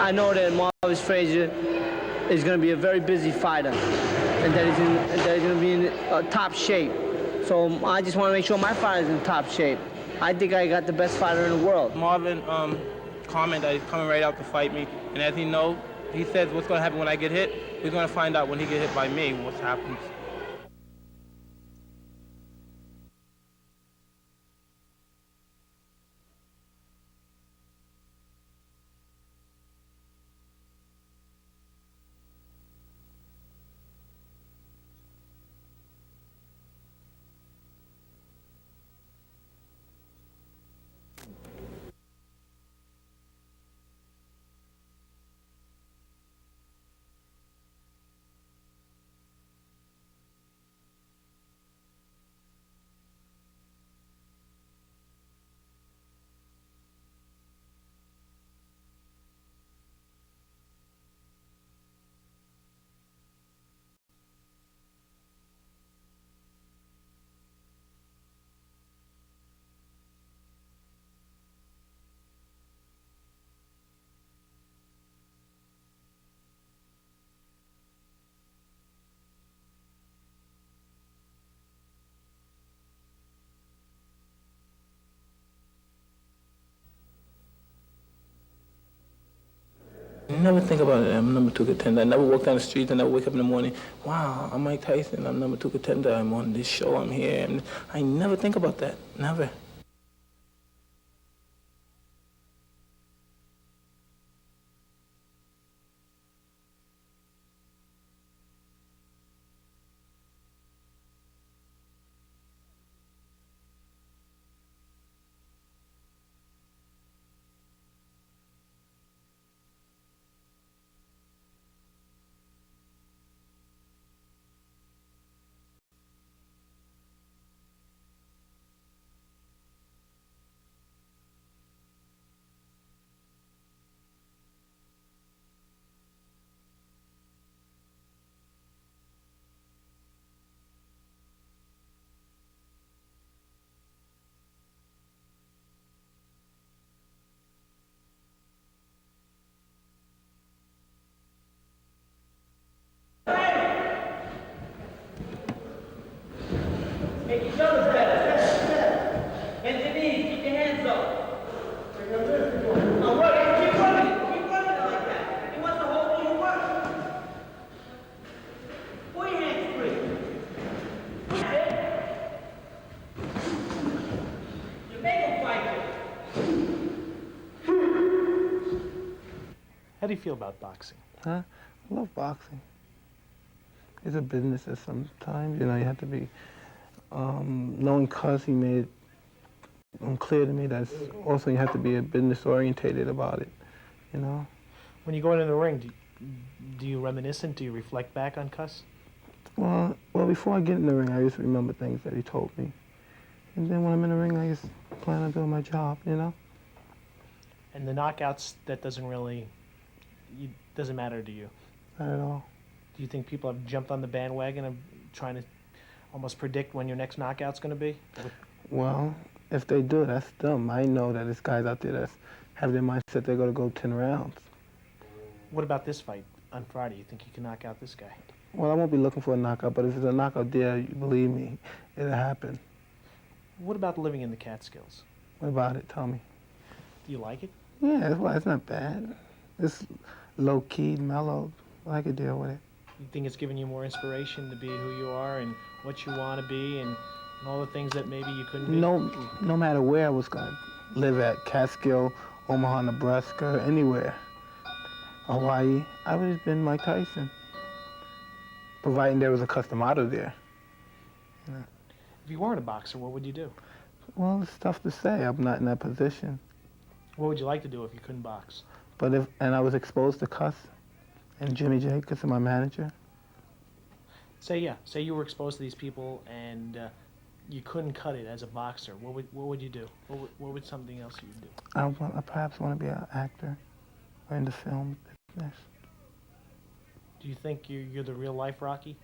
I know that Marvis Frazier is going to be a very busy fighter, and that he's going to be in top shape. So I just want to make sure my fighter's in top shape. I think I got the best fighter in the world. Marvin commented that he's coming right out to fight me, and as he knows, he says what's going to happen when I get hit. We're going to find out when he get hit by me what happens. I never think about it. I'm number 2 contender. I never walk down the street. I never wake up in the morning. Wow, I'm Mike Tyson. I'm number 2 contender. I'm on this show. I'm here. I never think about that. Never. How do you feel about boxing? I love boxing. It's a business at sometimes, you have to be, knowing Cuz, he made it clear to me that also you have to be a business orientated about it, When you go into the ring, do you reminisce and do you reflect back on Cuz? Well, before I get in the ring, I used to remember things that he told me. And then when I'm in the ring, I just plan on doing my job, And the knockouts, that doesn't matter to you? Not at all. Do you think people have jumped on the bandwagon of trying to almost predict when your next knockout's going to be? Well, if they do, that's them. I know that there's guys out there that have their mindset they're going to go 10 rounds. What about this fight on Friday? You think you can knock out this guy? Well, I won't be looking for a knockout, but if there's a knockout there, you believe me, it'll happen. What about living in the Catskills? What about it? Tell me. Do you like it? Yeah, it's not bad. It's low-key, mellow. I could deal with it. You think it's given you more inspiration to be who you are and what you want to be and all the things that maybe you couldn't be? No matter where I was going to live at, Catskill, Omaha, Nebraska, anywhere, Hawaii, I would have been Mike Tyson, providing there was a custom auto there. If you weren't a boxer, what would you do? Well, it's tough to say. I'm not in that position. What would you like to do if you couldn't box? And I was exposed to Cuss and Jimmy J, because of my manager. Say you were exposed to these people and you couldn't cut it as a boxer. What would you do? What would something else you do? I perhaps want to be an actor or in the film business. Do you think you're the real life Rocky?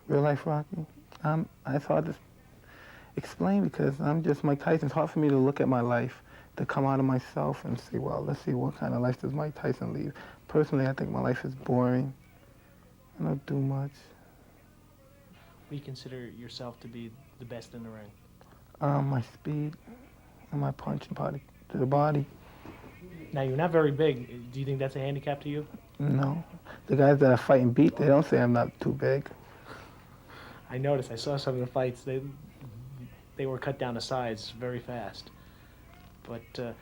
Real life Rocky? It's hard to explain because I'm just Mike Tyson. It's hard for me to look at my life to come out of myself and say, well, let's see what kind of life does Mike Tyson lead. Personally, I think my life is boring. I don't do much. What do you consider yourself to be the best in the ring? My speed and my punching body to the body. Now, you're not very big. Do you think that's a handicap to you? No. The guys that I fight and beat, they don't say I'm not too big. I noticed. I saw some of the fights. They were cut down to size very fast. But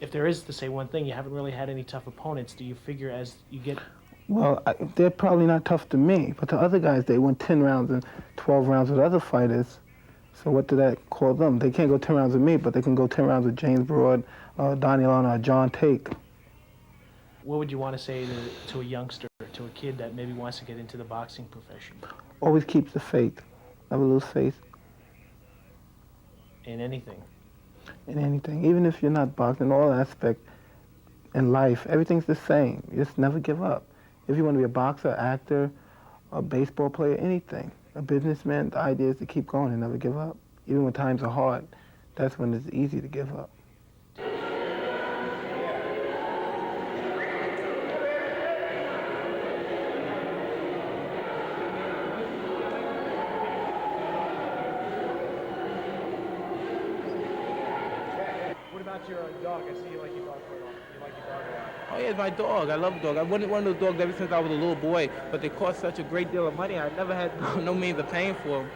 if there is to say one thing, you haven't really had any tough opponents. Do you figure as you get... Well, they're probably not tough to me, but the other guys, they went 10 rounds and 12 rounds with other fighters. So what did that call them? They can't go 10 rounds with me, but they can go 10 rounds with James Broad, Donnie Lon, or John Take. What would you want to say to a youngster, to a kid that maybe wants to get into the boxing profession? Always keep the faith. Never lose faith In anything? in anything. Even if you're not boxing, in all aspects in life, everything's the same. You just never give up. If you want to be a boxer, actor, a baseball player, anything, a businessman, the idea is to keep going and never give up. Even when times are hard, that's when it's easy to give up. What about your dog? I see you like your dog quite often. You like your dog a lot. Oh yeah, it's my dog. I love the dog. I wanted one of those dogs ever since I was a little boy, but they cost such a great deal of money. I never had no means of paying for them.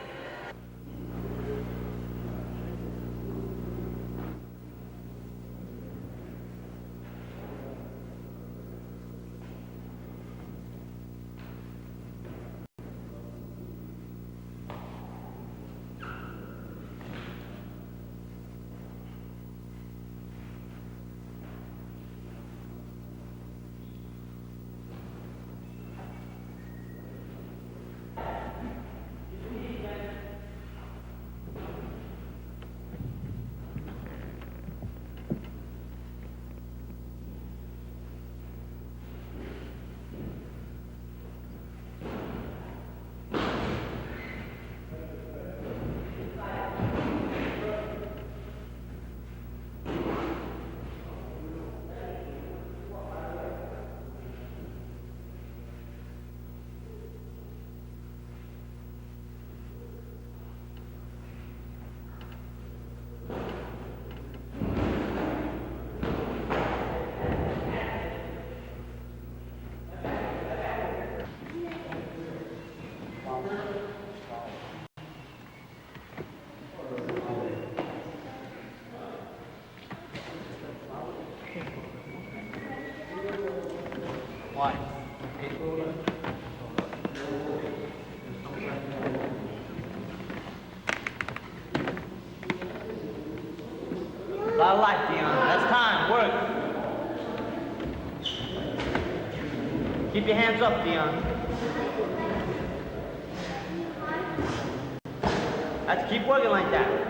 Why? A lot of life, Dion. That's time. Work. Keep your hands up, Dion. Have to keep working like that.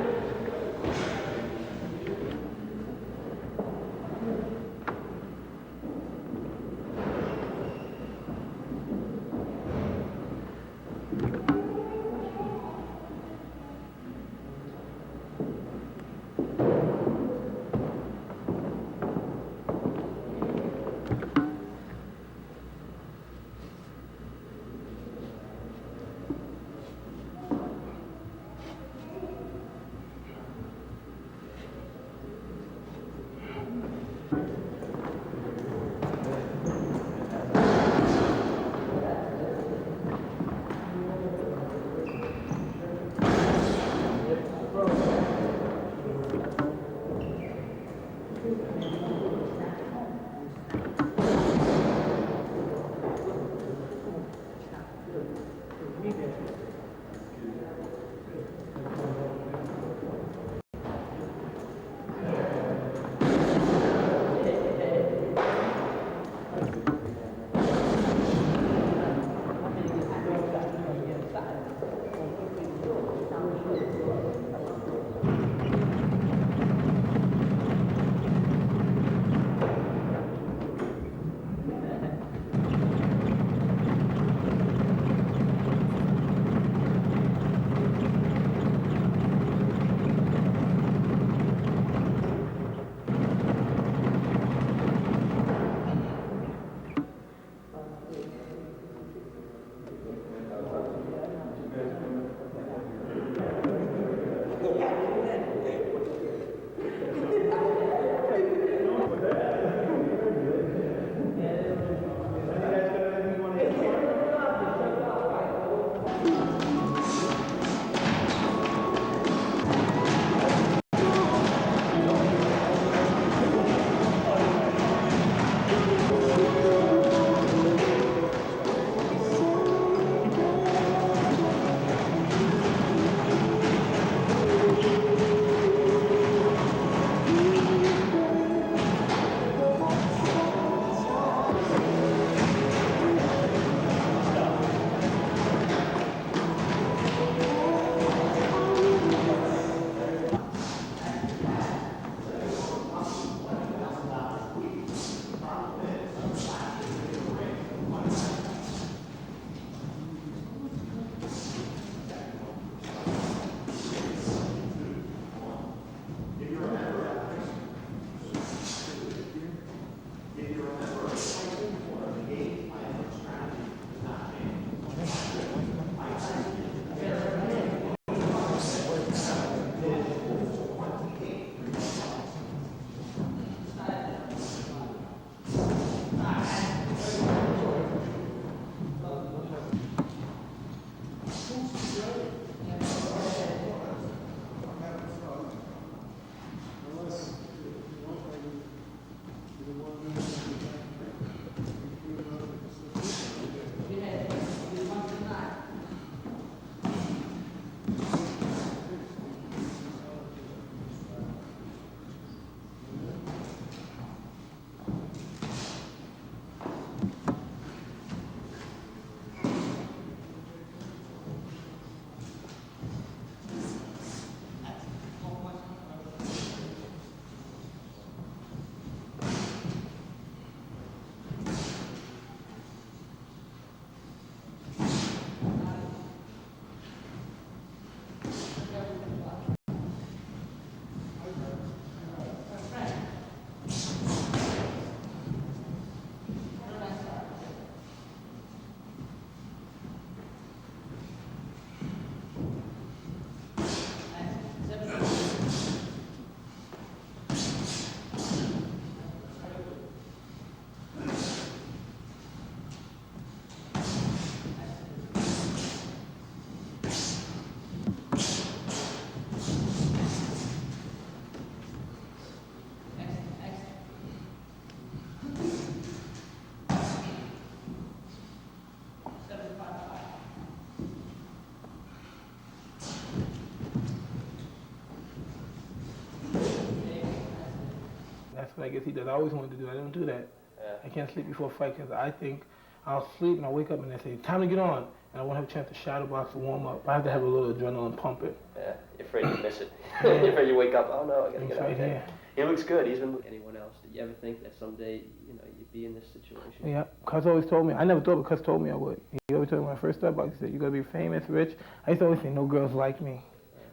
but I guess he does. I always wanted to do that. I don't do that. Yeah. I can't sleep before a fight because I think I'll sleep and I'll wake up and they say, time to get on. And I won't have a chance to shadow box to warm up. I have to have a little adrenaline pumping. Yeah, you're afraid you miss it. You're afraid you wake up, oh no, I gotta He's get out right there. here. He looks good. He's been anyone else. Did you ever think that someday, you know, you'd be in this situation? Yeah, Cuz always told me. I never thought, but Cuz told me I would. He always told me when I first started boxing, he said, you're going to be famous, rich. I used to always say, no girls like me.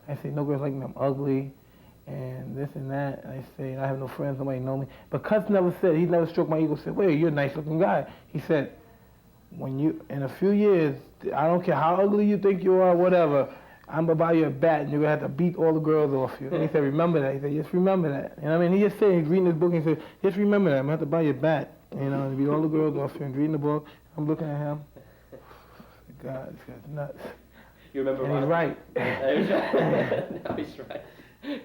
I say, no girls like me, I'm ugly, and this and that. And I say, I have no friends, nobody know me. But Cuz never said, he never stroked my ego, said, wait, you're a nice looking guy. He said, when you, in a few years, I don't care how ugly you think you are, whatever, I'm gonna buy you a bat and you're gonna have to beat all the girls off you. And he said, remember that. He said, just remember that. You know what I mean? He just said, he's reading his book and he said, just remember that. I'm gonna have to buy you a bat, you know, and beat all the girls off you and reading the book. I'm looking at him. God, this guy's nuts. You remember And he's right. No, he's right.